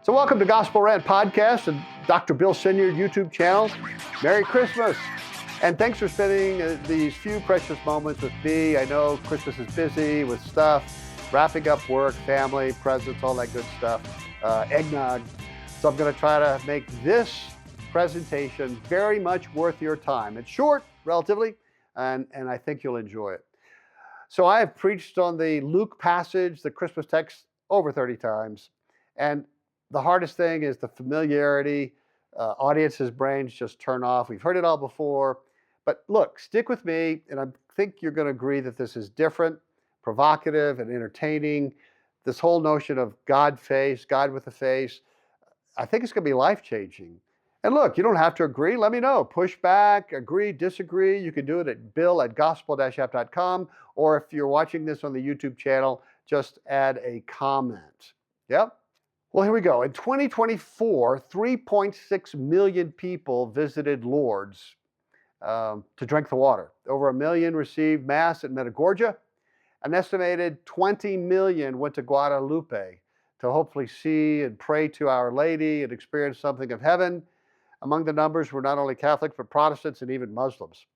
So welcome to Gospel Rant Podcast and DrBillSenyard YouTube channel. Merry Christmas. And thanks for spending these few precious moments with me. I know Christmas is busy with stuff, wrapping up work, family, presents, all that good stuff, eggnog. So I'm going to try to make this presentation very much worth your time. It's short, relatively, and I think you'll enjoy it. So I have preached on the Luke passage, the Christmas text, over 30 times. And the hardest thing is the familiarity. Audiences' brains just turn off. We've heard it all before. But look, stick with me, and I think you're going to agree that this is different, provocative, and entertaining. This whole notion of God face, God with a face, I think it's going to be life-changing. And look, you don't have to agree. Let me know. Push back, agree, disagree. You can do it at bill@gospel-app.com, or if you're watching this on the YouTube channel, just add a comment. Yep. Well, here we go. In 2024, 3.6 million people visited Lourdes to drink the water. Over 1 million received Mass at Medjugorje. An estimated 20 million went to Guadalupe to hopefully see and pray to Our Lady and experience something of heaven. Among the numbers were not only Catholics, but Protestants and even Muslims.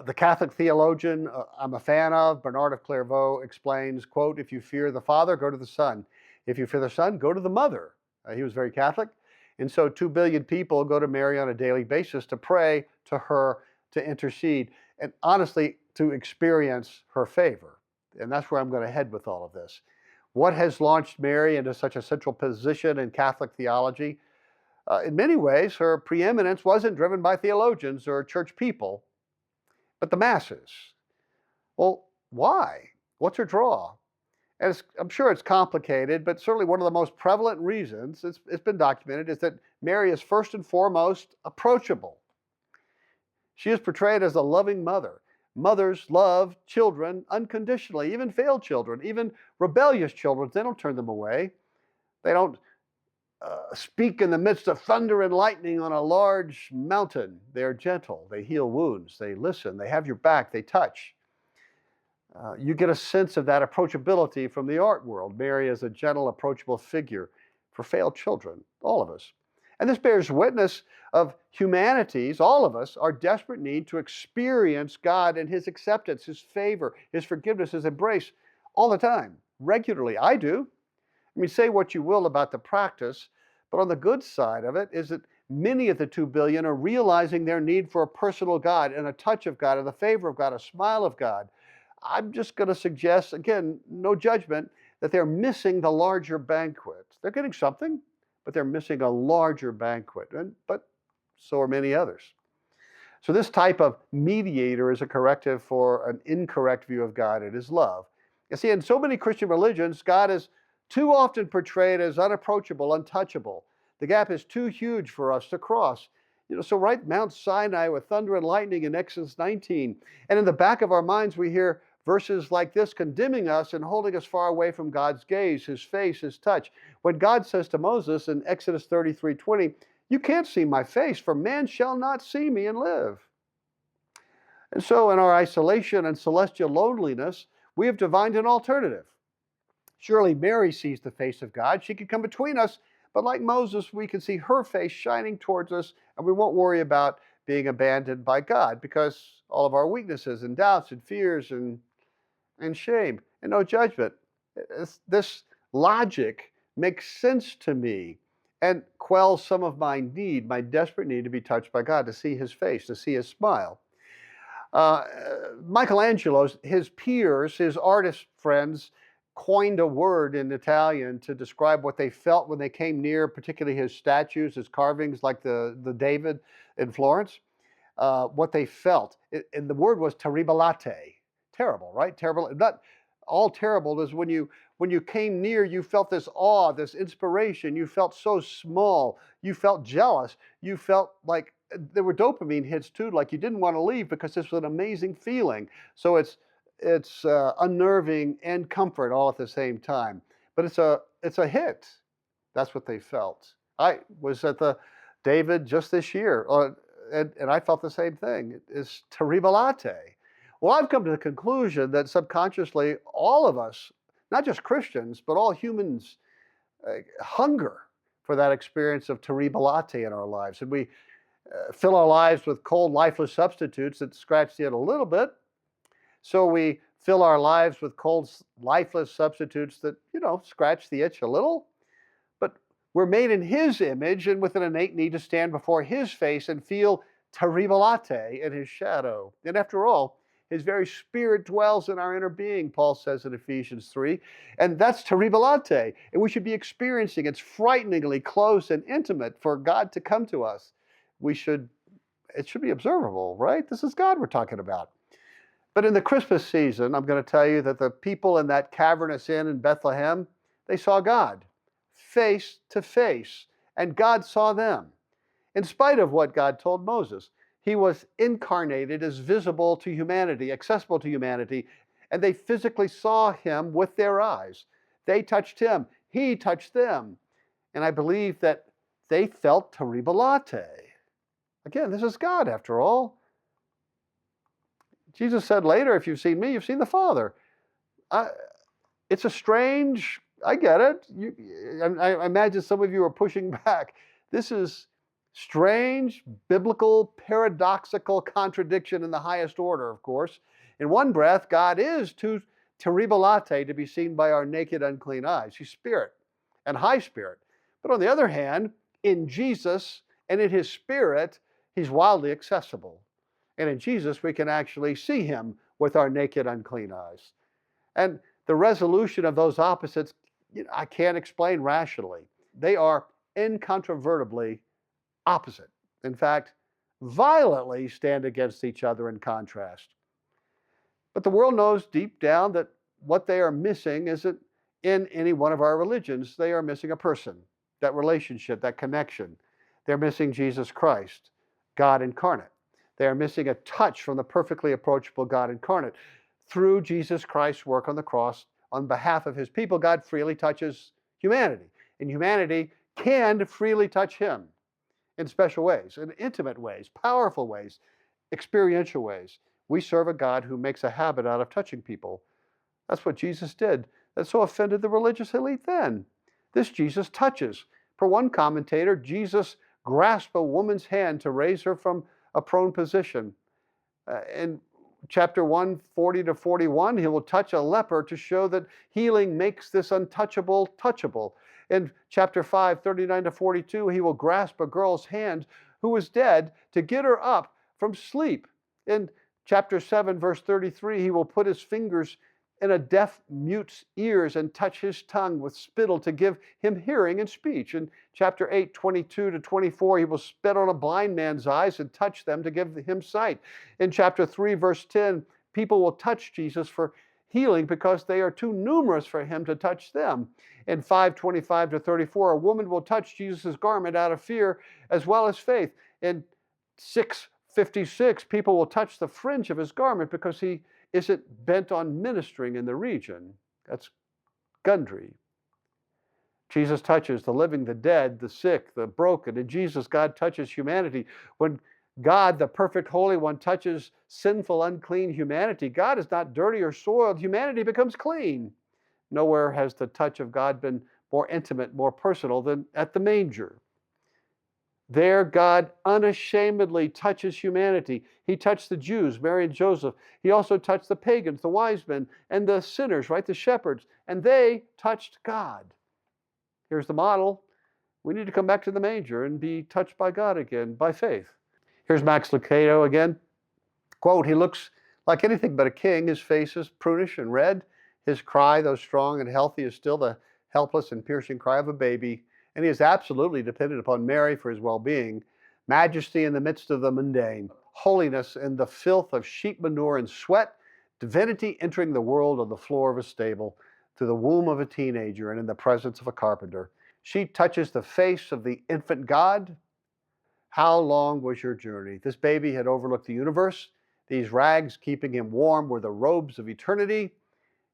The Catholic theologian I'm a fan of, Bernard of Clairvaux, explains, quote, "If you fear the Father, go to the Son. If you fear the Son, go to the Mother." He was very Catholic. And so 2 billion people go to Mary on a daily basis to pray to her, to intercede, and honestly, to experience her favor. And that's where I'm going to head with all of this. What has launched Mary into such a central position in Catholic theology? In many ways, her preeminence wasn't driven by theologians or church people, but the masses. Well, why? What's her draw? And I'm sure it's complicated, but certainly one of the most prevalent reasons, it's been documented, is that Mary is first and foremost approachable. She is portrayed as a loving mother. Mothers love children unconditionally, even failed children, even rebellious children. They don't turn them away. They don't speak in the midst of thunder and lightning on a large mountain. They are gentle. They heal wounds. They listen. They have your back. They touch. You get a sense of that approachability from the art world. Mary is a gentle, approachable figure for failed children, all of us. And this bears witness of humanity's, all of us, our desperate need to experience God and His acceptance, His favor, His forgiveness, His embrace all the time, regularly. I do. I mean, say what you will about the practice, but on the good side of it is that many of the 2 billion are realizing their need for a personal God and a touch of God and the favor of God, a smile of God. I'm just going to suggest, again, no judgment, that they're missing the larger banquet. They're getting something, but they're missing a larger banquet, but so are many others. So this type of mediator is a corrective for an incorrect view of God and His love. You see, in so many Christian religions, God is too often portrayed as unapproachable, untouchable. The gap is too huge for us to cross. So right Mount Sinai with thunder and lightning in Exodus 19. And in the back of our minds, we hear verses like this condemning us and holding us far away from God's gaze, His face, His touch. When God says to Moses in Exodus 33:20, "You can't see my face, for man shall not see me and live." And so in our isolation and celestial loneliness, we have divined an alternative. Surely Mary sees the face of God. She can come between us, but like Moses, we can see her face shining towards us, and we won't worry about being abandoned by God because all of our weaknesses and doubts and fears and shame, and no judgment. This logic makes sense to me and quells some of my need, my desperate need to be touched by God, to see His face, to see His smile. Michelangelo, his peers, his artist friends, coined a word in Italian to describe what they felt when they came near, particularly his statues, his carvings, like the David in Florence, what they felt. And the word was terribilate. Terrible, right? Terrible. Not all terrible is when you came near, you felt this awe, this inspiration. You felt so small. You felt jealous. You felt like there were dopamine hits too, like you didn't want to leave because this was an amazing feeling. So it's unnerving and comfort all at the same time. But it's a hit. That's what they felt. I was at the David just this year, and I felt the same thing. It's terribilate. Well, I've come to the conclusion that subconsciously, all of us, not just Christians, but all humans, hunger for that experience of terribilate in our lives. And we fill our lives with cold, lifeless substitutes that scratch the itch a little bit. So we fill our lives with cold, lifeless substitutes that, scratch the itch a little. But we're made in His image and with an innate need to stand before His face and feel terribilate in His shadow. And after all, His very Spirit dwells in our inner being, Paul says in Ephesians 3. And that's terribilate. And we should be experiencing it's frighteningly close and intimate for God to come to us. It should be observable, right? This is God we're talking about. But in the Christmas season, I'm going to tell you that the people in that cavernous inn in Bethlehem, they saw God face to face, and God saw them. In spite of what God told Moses, He was incarnated as visible to humanity, accessible to humanity, and they physically saw Him with their eyes. They touched Him, He touched them. And I believe that they felt terribilate. Again, this is God after all. Jesus said later, if you've seen me, you've seen the Father. It's a strange, I get it. I imagine some of you are pushing back. This is strange, biblical, paradoxical contradiction in the highest order, of course. In one breath, God is too terribilate to be seen by our naked, unclean eyes. He's Spirit and high Spirit. But on the other hand, in Jesus and in His Spirit, He's wildly accessible. And in Jesus, we can actually see Him with our naked, unclean eyes. And the resolution of those opposites, I can't explain rationally. They are incontrovertibly opposite. In fact, violently stand against each other in contrast. But the world knows deep down that what they are missing isn't in any one of our religions. They are missing a person, that relationship, that connection. They're missing Jesus Christ, God incarnate. They are missing a touch from the perfectly approachable God incarnate. Through Jesus Christ's work on the cross, on behalf of His people, God freely touches humanity. And humanity can freely touch Him in special ways, in intimate ways, powerful ways, experiential ways. We serve a God who makes a habit out of touching people. That's what Jesus did. That so offended the religious elite then. This Jesus touches. For one commentator, Jesus grasped a woman's hand to raise her from a prone position. In chapter 1, 40 to 41, He will touch a leper to show that healing makes this untouchable touchable. In chapter 5, 39 to 42, He will grasp a girl's hand who was dead to get her up from sleep. In chapter 7, verse 33, He will put His fingers in a deaf mute's ears and touch his tongue with spittle to give him hearing and speech. In chapter 8, 22 to 24, He will spit on a blind man's eyes and touch them to give him sight. In chapter 3, verse 10, people will touch Jesus for healing because they are too numerous for Him to touch them. In 5:25 to 34, a woman will touch Jesus' garment out of fear as well as faith. In 6:56, people will touch the fringe of His garment because He isn't bent on ministering in the region. That's Gundry. Jesus touches the living, the dead, the sick, the broken. In Jesus, God touches humanity. When God, the perfect Holy One, touches sinful, unclean humanity, God is not dirty or soiled. Humanity becomes clean. Nowhere has the touch of God been more intimate, more personal than at the manger. There, God unashamedly touches humanity. He touched the Jews, Mary and Joseph. He also touched the pagans, the wise men, and the sinners, right, the shepherds. And they touched God. Here's the model. We need to come back to the manger and be touched by God again, by faith. Here's Max Lucado again. Quote, He looks like anything but a king. His face is prunish and red. His cry, though strong and healthy, is still the helpless and piercing cry of a baby. And He is absolutely dependent upon Mary for His well-being. Majesty in the midst of the mundane, holiness in the filth of sheep manure and sweat, divinity entering the world on the floor of a stable, through the womb of a teenager and in the presence of a carpenter. She touches the face of the infant God. How long was your journey? This baby had overlooked the universe. These rags keeping Him warm were the robes of eternity.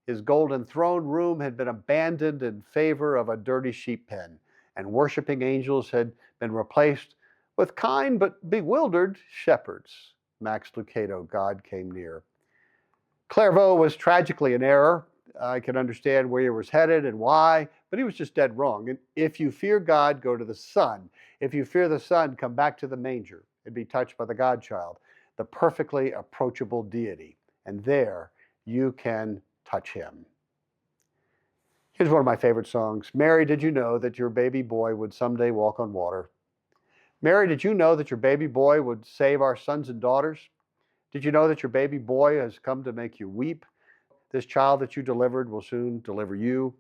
His golden throne room had been abandoned in favor of a dirty sheep pen, and worshiping angels had been replaced with kind but bewildered shepherds. Max Lucado, God came near. Clairvaux was tragically in error. I can understand where he was headed and why, but he was just dead wrong. And if you fear God, go to the Son. If you fear the Son, come back to the manger and be touched by the God-child, the perfectly approachable deity. And there you can touch him. Here's one of my favorite songs. Mary, did you know that your baby boy would someday walk on water? Mary, did you know that your baby boy would save our sons and daughters? Did you know that your baby boy has come to make you weep? This child that you delivered will soon deliver you.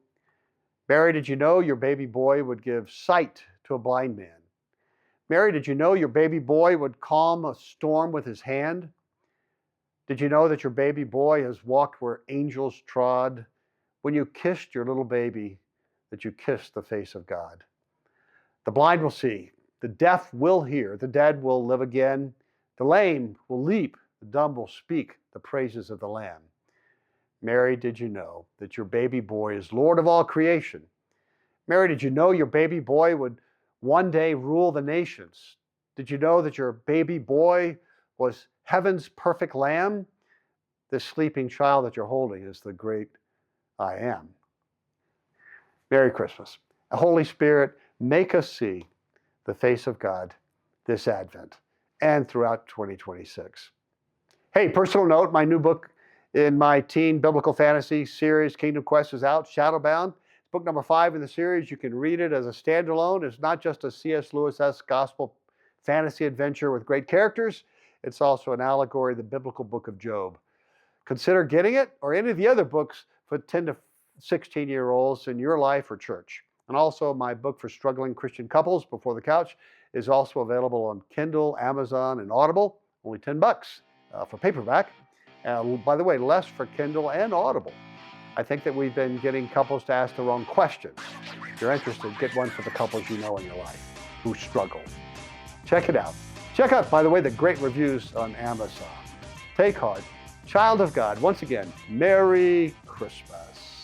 Mary, did you know your baby boy would give sight to a blind man? Mary, did you know your baby boy would calm a storm with his hand? Did you know that your baby boy has walked where angels trod? When you kissed your little baby, that you kissed the face of God. The blind will see, the deaf will hear, the dead will live again, the lame will leap, the dumb will speak the praises of the Lamb. Mary, did you know that your baby boy is Lord of all creation? Mary, did you know your baby boy would one day rule the nations? Did you know that your baby boy was heaven's perfect lamb? This sleeping child that you're holding is the great I am. Merry Christmas. Holy Spirit, make us see the face of God this Advent and throughout 2026. Hey, personal note, my new book in my teen biblical fantasy series, Kingdom Quest, is out, Shadowbound. It's book number 5 in the series. You can read it as a standalone. It's not just a C.S. Lewis-esque gospel fantasy adventure with great characters. It's also an allegory, the biblical book of Job. Consider getting it or any of the other books for 10 to 16-year-olds in your life or church. And also my book for struggling Christian couples, Before the Couch, is also available on Kindle, Amazon, and Audible. Only $10 for paperback. By the way, less for Kindle and Audible. I think that we've been getting couples to ask the wrong questions. If you're interested, get one for the couples you know in your life who struggle. Check it out. Check out, by the way, the great reviews on Amazon. Take heart. Child of God, once again, Merry Christmas.